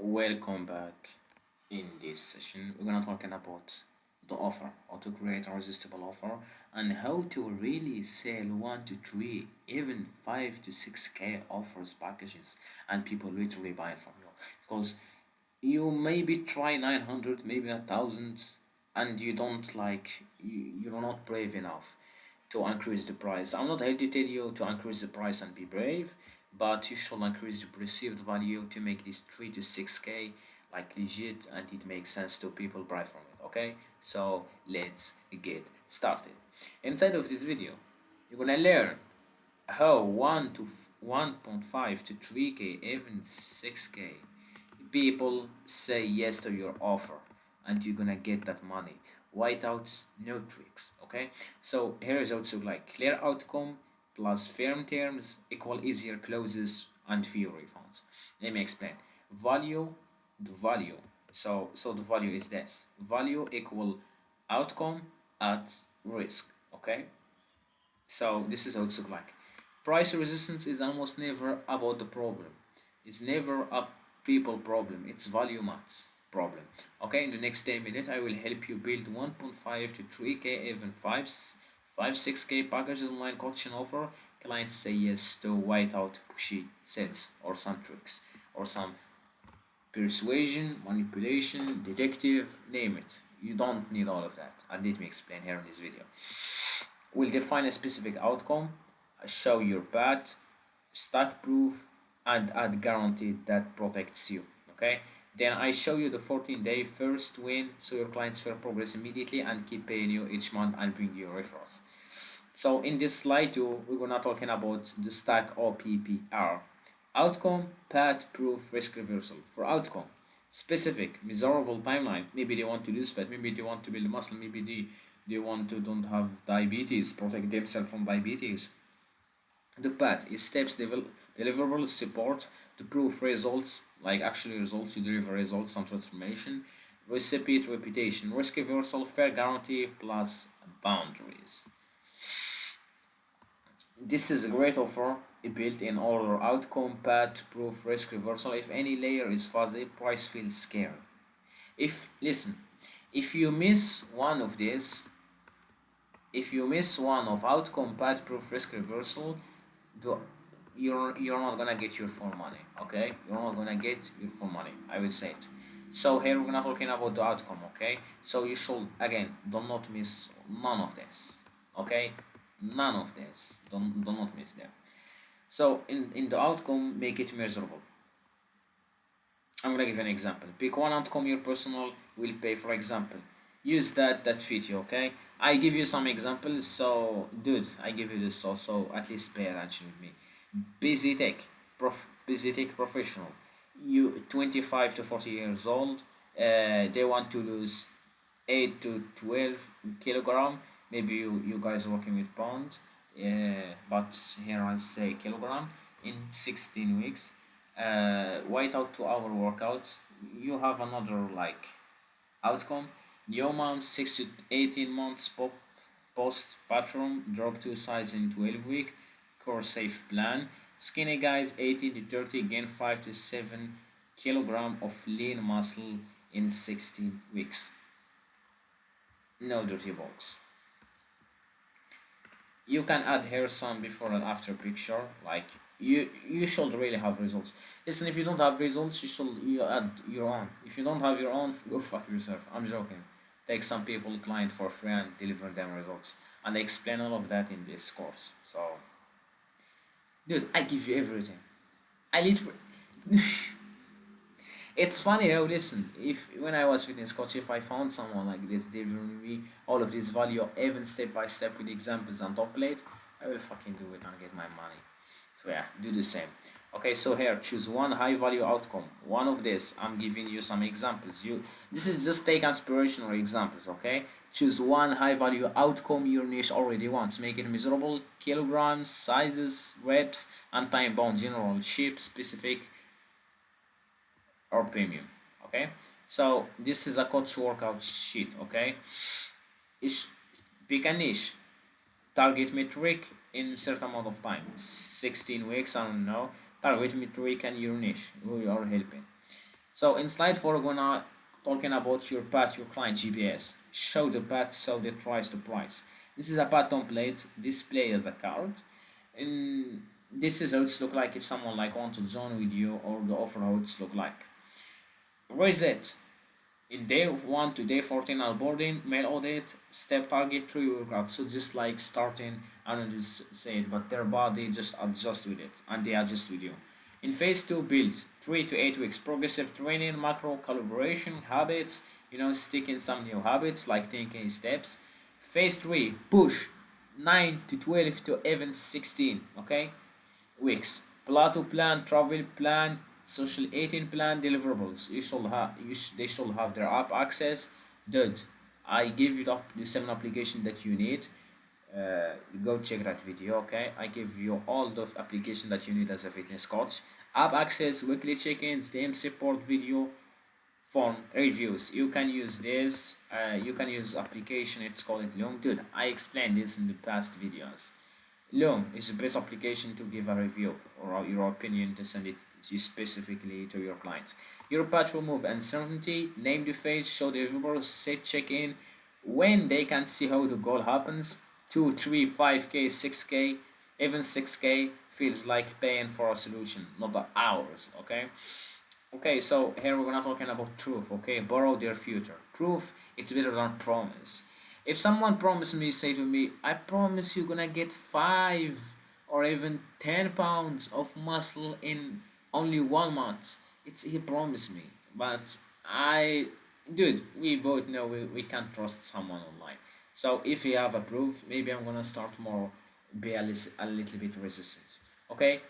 Welcome back. In this session, we're gonna talking about the offer, how to create a resistible offer, and how to really sell 1 to 3, even 5 to 6K offers packages, and people literally buy it from you because you maybe try 900, maybe 1,000, and you don't like you're not brave enough to increase the price. I'm not here to tell you to increase the price and be brave, but you should increase the perceived value to make this 3 to 6K like legit and it makes sense to people buy from it. Okay, so let's get started. Inside of this video, you're gonna learn how 1.5 to 3K, even 6K people say yes to your offer and you're gonna get that money without no tricks. Okay, so here is also like clear outcome plus firm terms equal easier closes and fewer refunds. Let me explain. Value, the value, so the value is this: value equal outcome at risk. Okay, so this is how it's look like. Price resistance is almost never about the problem. It's never a people problem. It's value maths problem. Okay, in the next 10 minutes, I will help you build 1.5 to 3K, even 6K packages online coaching offer. Clients say yes to whiteout pushy sales or some tricks or some persuasion, manipulation, detective, name it. You don't need all of that. And let me explain here in this video. We'll define a specific outcome, show your path, stack proof, and add guarantee that protects you. Okay. Then I show you the 14-day first win, so your clients feel progress immediately and keep paying you each month and bring you referrals. So in this slide too, we're gonna talking about the stack OPPR. Outcome, path, proof, risk reversal. For outcome, specific, measurable timeline. Maybe they want to lose fat, maybe they want to build muscle, maybe they want to don't have diabetes, protect themselves from diabetes. The path is steps, deliverables, support to prove results, like actually results, you deliver results, some transformation, repeat, reputation, risk reversal, fair guarantee, plus boundaries. This is a great offer, built in order, outcome, path, proof, risk reversal. If any layer is fuzzy, price feels scary. If, listen, if you miss one of these, if you miss one of outcome, path, proof, risk reversal, do you're not gonna get your full money. Okay, you're not gonna get your full money, I will say it. So here we're gonna talking about the outcome. Okay, so you should again do not miss none of this. Okay, none of this, do not miss them. So in the outcome, make it measurable. I'm gonna give an example. Pick one outcome your personal will pay. For example, use that fit you. Okay, I give you some examples. So dude, I give you this also. At least pay attention with me. Busy tech professional. You 25 to 40 years old. They want to lose 8 to 12 kilogram. Maybe you guys working with pound. But here I say kilogram in 16 weeks. Wait out 2 hour workouts. You have another like outcome. New mom 6 to 18 months post pattern drop 2 size in 12 week. Core safe plan. Skinny guys 18 to 30 gain 5 to 7 kilogram of lean muscle in 16 weeks. No dirty balls. You can add here some before and after picture, like you should really have results. Listen, if you don't have results, you add your own. If you don't have your own, go fuck yourself. I'm joking. Take some people client for free and deliver them results, and I explain all of that in this course. So dude, I give you everything. I literally it's funny how, listen, if when I was fitness coach, if I found someone like this delivering me all of this value, even step by step with examples and template, I will fucking do it and get my money. So yeah, do the same. Okay, so here choose one high value outcome. One of this, I'm giving you some examples. This is just take inspirational examples. Okay, choose one high value outcome your niche already wants. Make it measurable, kilograms, sizes, reps, and time bound. General, shape specific, or premium. Okay, so this is a coach workout sheet. Okay, is pick a niche, target metric in certain amount of time, 16 weeks, I don't know. Target metric and your niche who you are helping. So in slide 4, we're gonna talking about your path, your client GPS. Show the path, show the price to price. This is a path template, display as a card. And this is how it's look like if someone like want to join with you, or the offer how it's look like. Reset. In day 1 to day 14 onboarding, mail audit, step target, 3 workouts. So just like starting, I don't just say it, but their body just adjust with it and they adjust with you. In phase 2, build 3 to 8 weeks progressive training, macro calibration, habits, sticking some new habits like 10K steps. Phase 3, push 9 to 12 to even 16, okay? Weeks. Plateau plan, travel plan, social 18 plan, deliverables. They should have their app access. Dude, I give you the 7 application that you need. Go check that video, okay? I give you all the application that you need as a fitness coach. App access, weekly check-ins, DM support video, phone reviews. You can use this. You can use application. It's called Loom. Dude, I explained this in the past videos. Loom is the best application to give a review or your opinion to send it specifically to your client. Your patch will move uncertainty, name the phase, show the deliverables, set check-in, when they can see how the goal happens. 2, 3, 5K, 6K, even 6K feels like paying for a solution, not the hours, okay? Okay, so here we're gonna talking about truth, okay? Borrow their future. Proof, it's better than promise. If someone promised me, say to me, I promise you're gonna get 5 or even 10 pounds of muscle in only 1 month. He promised me. But I dude, we both know we can't trust someone online. So if you have a proof, maybe I'm gonna start more be a little bit resistant. Okay,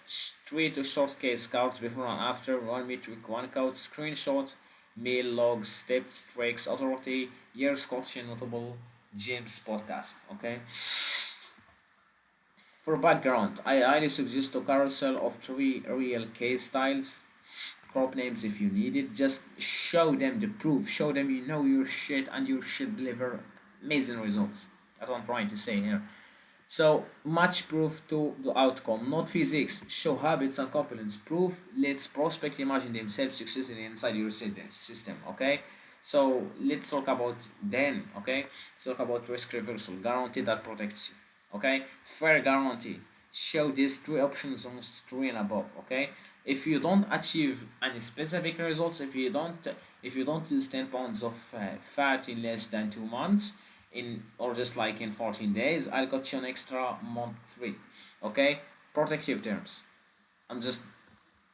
3 to short case cards before and after, 1 metric, 1 count, screenshot, mail logs, steps, tracks, authority, years coaching, notable, James podcast. Okay, for background, I highly suggest a carousel of 3 real case styles, crop names if you need it. Just show them the proof, show them you know your shit and your shit deliver amazing results. That's what I'm trying to say here. So match proof to the outcome, not physics. Show habits and competence. Proof lets prospect imagine themselves successfully inside your system. Okay. So let's talk about then. Okay. Let's talk about risk reversal. Guarantee that protects you. Okay. Fair guarantee. Show these 3 options on screen above. Okay. If you don't achieve any specific results, if you don't lose 10 pounds of fat in less than 2 months, in or just like in 14 days, I'll got you an extra month free. Okay, protective terms. I'm just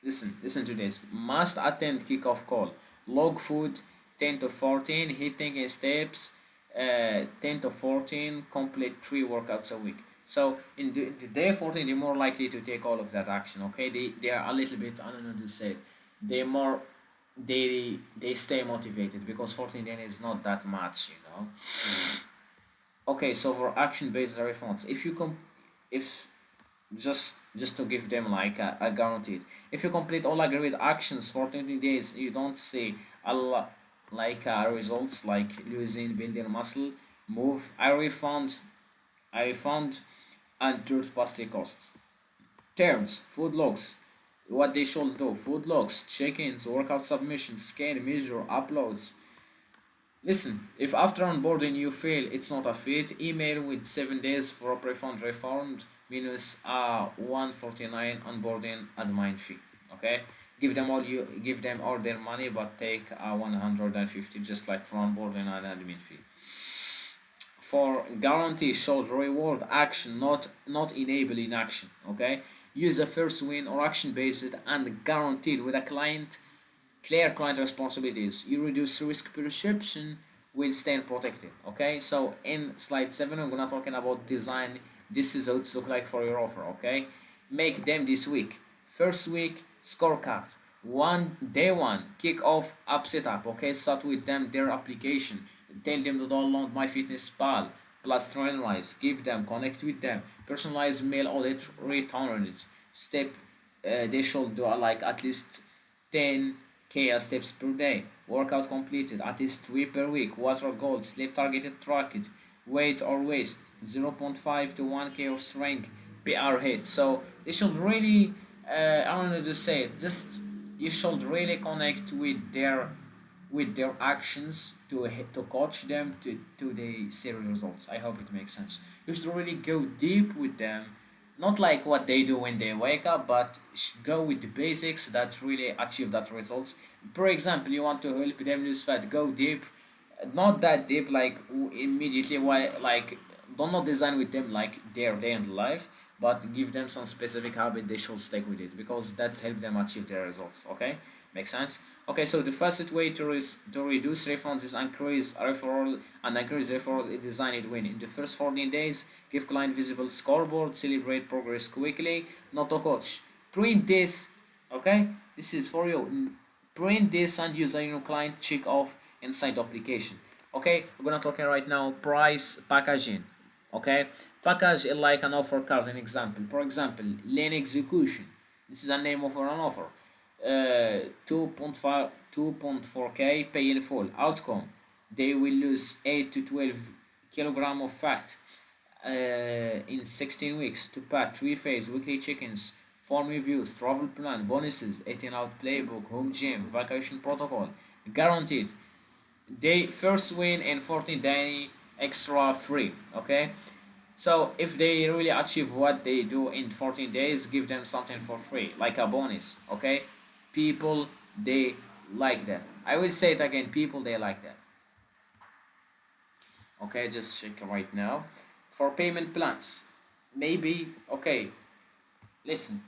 listen to this. Must attend kickoff call, log food 10 to 14, hitting steps 10 to 14, complete 3 workouts a week. So in the day 14, they're more likely to take all of that action. Okay, they are a little bit, I don't know to say, they more they stay motivated because 14 days is not that much. Okay, so for action-based refunds, if just to give them like a guaranteed, if you complete all agreed actions for 20 days, you don't see a lot like results like losing, building muscle, move. I refund, and third-party costs. Terms, food logs, what they should do, food logs, check-ins, workout submissions, scan, measure, uploads. Listen, if after onboarding you fail, it's not a fit, email with 7 days for a refund minus 149 onboarding admin fee. Okay? Give them all their money but take 150 just like for onboarding and admin fee. For guarantee showed reward action, not enabling action. Okay? Use a first win or action based and guaranteed with a client. Clear client responsibilities. You reduce risk perception while staying protected. Okay, so in slide 7, I'm gonna talking about design. This is how it's look like for your offer. Okay, make them this week. First week scorecard. Day 1 kick off app setup. Okay, start with them their application. Tell them to download MyFitnessPal plus Trainwise. Give them, connect with them. Personalized mail audit, return it. Step. They should do like at least 10K steps per day. Workout completed at least 3 per week. Water goal, sleep targeted, track it. Weight or waist, 0.5 to 1K or strength, PR hit. So they should really, I don't know to say it, just you should really connect with their actions to coach them to the serious results. I hope it makes sense. You should really go deep with them, not like what they do when they wake up, but go with the basics that really achieve that results. For example, you want to help them lose fat, go deep, not that deep like immediately. Why like do not design with them like their day in life, but give them some specific habit they should stick with it because that's help them achieve their results. Okay, makes sense. Okay, so the fastest way to reduce refunds is increase referral, and increase referral is designed win. In the first 14 days, give client visible scoreboard, celebrate progress quickly, not a coach. Print this, okay? This is for you. Print this and use a new client check off inside the application. Okay, we're gonna talking right now price packaging. Okay, package is like an offer card. An example, for example, lane execution. This is a name of an offer. 2.5 2.4k pay in full outcome, they will lose 8 to 12 kilogram of fat in 16 weeks. To pat 3 phase weekly check-ins, form reviews, travel plan, bonuses, 18 out playbook, home gym, vacation protocol, guaranteed. They first win in 14 day extra free. Okay, so if they really achieve what they do in 14 days, give them something for free, like a bonus. Okay, people they like that. I will say it again. People they like that. Okay, just check right now. For payment plans, maybe okay. Listen,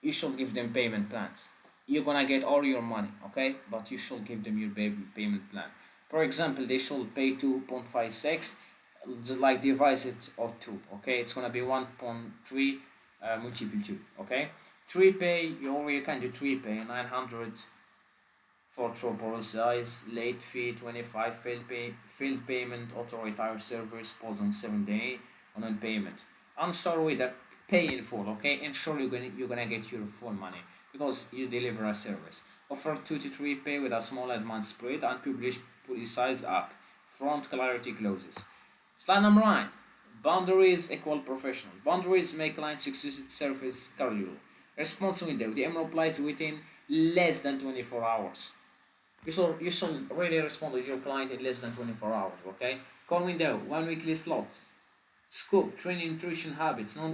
you should give them payment plans. You're gonna get all your money, okay? But you should give them your payment plan. For example, they should pay 2.56, just like divide it or 2, okay? It's gonna be 1.3 multiple 2, okay? 3 pay, you can do 3 pay, 900 for trouble size, late fee 25, failed payment, auto retire service, pause on 7 day on payment. Answer with a pay in full, okay? Ensure you're gonna get your full money because you deliver a service. Offer 2 to 3 pay with a small advance spread and publish policy app. Front clarity closes. Slide number 9. Boundaries equal professional. Boundaries make client success service career. Response window. The email replies within less than 24 hours. You should really respond to your client in less than 24 hours, okay? Call window, 1 weekly slot. Scope, training nutrition habits, no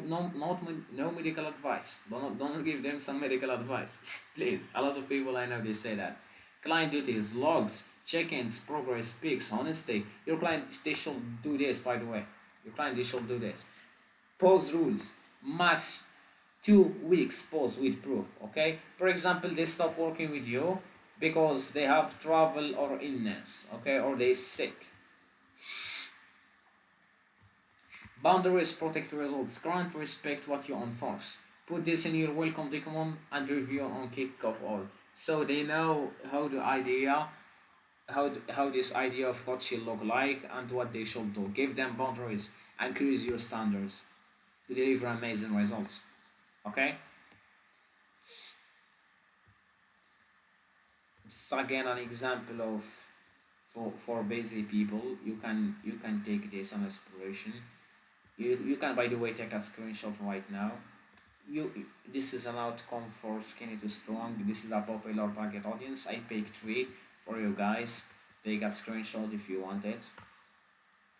medical advice. Don't give them some medical advice. Please, a lot of people I know they say that. Client duties, logs, check-ins, progress, pics, honesty. Your client they should do this, by the way. Your client they should do this. Pause rules, max 2 weeks pause with proof, okay? For example, they stop working with you because they have travel or illness, okay, or they sick. Boundaries protect results. Client respect what you enforce. Put this in your welcome document and review on kickoff all. So they know how this idea of what should look like and what they should do. Give them boundaries, increase your standards to deliver amazing results. Okay? This is again an example of for busy people. You can take this an inspiration. You can by the way take a screenshot right now. You This is an outcome for skinny to strong. This is a popular target audience. I picked 3 for you guys. Take a screenshot if you want it.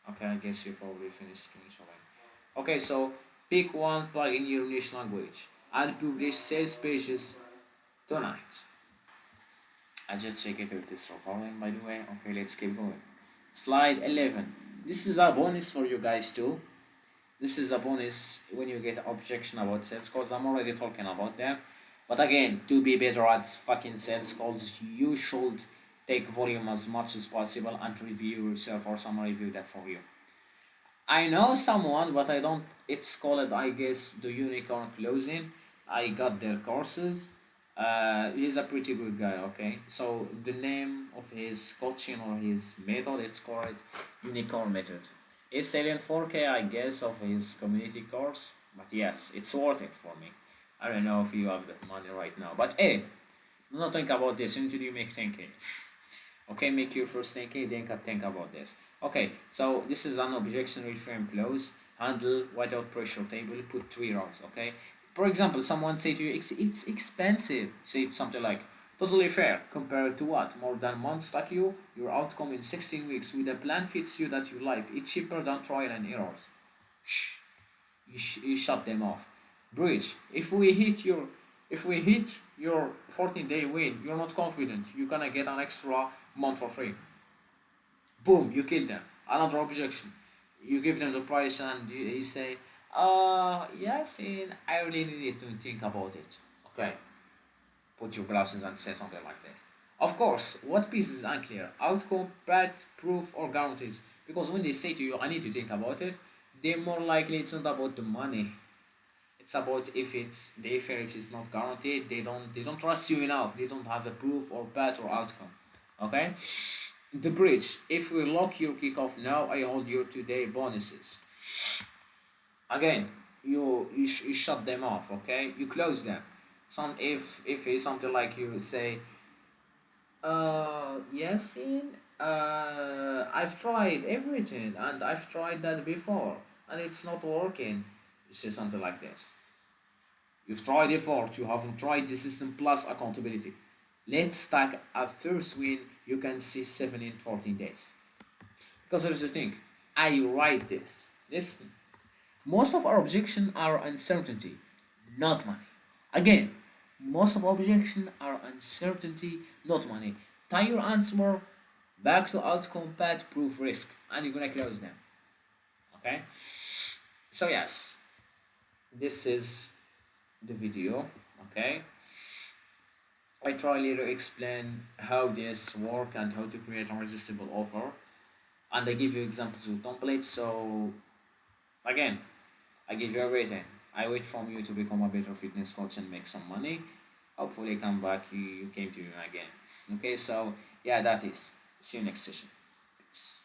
Okay, I guess you probably finished screenshotting. Okay, so pick one, plug in your niche language. I'll publish sales pages tonight. I just check it with this recording by the way. Okay, let's keep going. Slide 11. This is a bonus for you guys too. This is a bonus when you get objection about sales calls. I'm already talking about them. But again, to be better at fucking sales calls, you should take volume as much as possible and review yourself or someone review that for you. I know someone, but I don't. It's called, I guess, the Unicorn Closing. I got their courses. He's a pretty good guy. Okay, so the name of his coaching or his method, it's called Unicorn Method. He's selling 4K, I guess, of his community course. But yes, it's worth it for me. I don't know if you have that money right now, but hey, do not think about this until you make 10K. Okay, make your first 10K, then think about this. Okay, so this is an objection reframe close. Handle without pressure table, put 3 rows, okay? For example, someone say to you, it's expensive. Say something like, totally fair. Compared to what? More than months like you? Your outcome in 16 weeks with a plan fits you that you life. It's cheaper than trial and errors. Shh. You shut them off. Bridge. If we hit your 14-day win, you're not confident. You're gonna get an extra month for free. Boom, you kill them. Another objection. You give them the price and you say, yes, and I really need to think about it. Okay, put your glasses and say something like this. Of course, what piece is unclear? Outcome, bad, proof, or guarantees? Because when they say to you, I need to think about it, they're more likely it's not about the money. It's about if it's they fair, if it's not guaranteed, they don't trust you enough. They don't have a proof or bad or outcome. Okay? The bridge. If we lock your kickoff now, I hold your today bonuses. Again, you shut them off. Okay, you close them. Some if it's something like you say, Yasin, I've tried everything and I've tried that before and it's not working. You say something like this. You've tried effort, you haven't tried the system plus accountability. Let's stack a first win you can see 7 in 14 days. Because there's the thing, I write this. Listen, most of our objections are uncertainty, not money. Again, most of objection are uncertainty, not money. Tie your answer back to outcome path proof risk, and you're gonna close them. Okay? So yes, this is the video. Okay, I try to explain how this work and how to create a irresistible offer, and I give you examples with templates. So again, I give you everything. I wait from you to become a better fitness coach and make some money. Hopefully, come back. You came to me again. Okay, so yeah, that is. See you next session. Peace.